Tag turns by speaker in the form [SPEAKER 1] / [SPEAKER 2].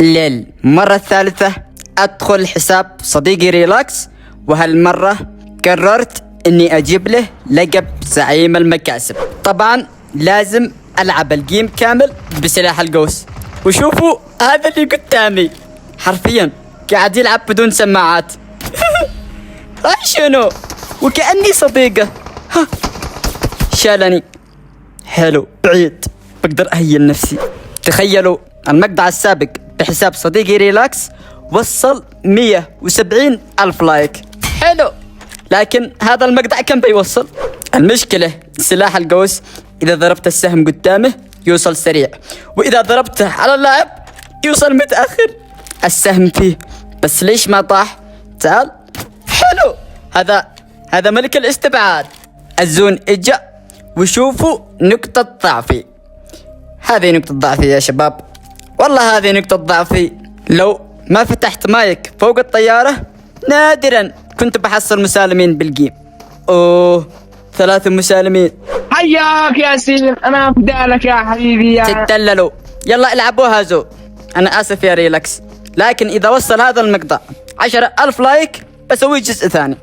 [SPEAKER 1] للمرة الثالثة أدخل حساب صديقي ريلاكس، وهالمرة قررت إني أجيب له لقب زعيم المكاسب. طبعا لازم ألعب الجيم كامل بسلاح القوس. وشوفوا هذا اللي قدامي حرفيا قاعد يلعب بدون سماعات. هاي شنو؟ وكأني صديقه. ها شالني. حلو بعيد بقدر أهيل نفسي. تخيلوا المقطع السابق بحساب صديقي ريلاكس وصل 170 ألف لايك. حلو، لكن هذا المقطع كم بيوصل؟ المشكلة سلاح القوس إذا ضربت السهم قدامه يوصل سريع، وإذا ضربته على اللاعب يوصل متأخر. السهم فيه بس ليش ما طاح؟ تعال. حلو، هذا ملك الاستبعاد. الزون اجا، وشوفوا نقطة ضعفي. هذه نقطة ضعفي يا شباب، والله هذه نقطة ضعفي. لو ما فتحت مايك فوق الطيارة نادرا كنت بحصل مسالمين بالجيم. اوه 3 مسالمين.
[SPEAKER 2] حياك يا سيف، انا فدالك يا حبيبي يا
[SPEAKER 1] تتدللوا. يلا العبوها زو. انا اسف يا ريلاكس، لكن اذا وصل هذا المقطع 10,000 لايك بسوي جزء ثاني.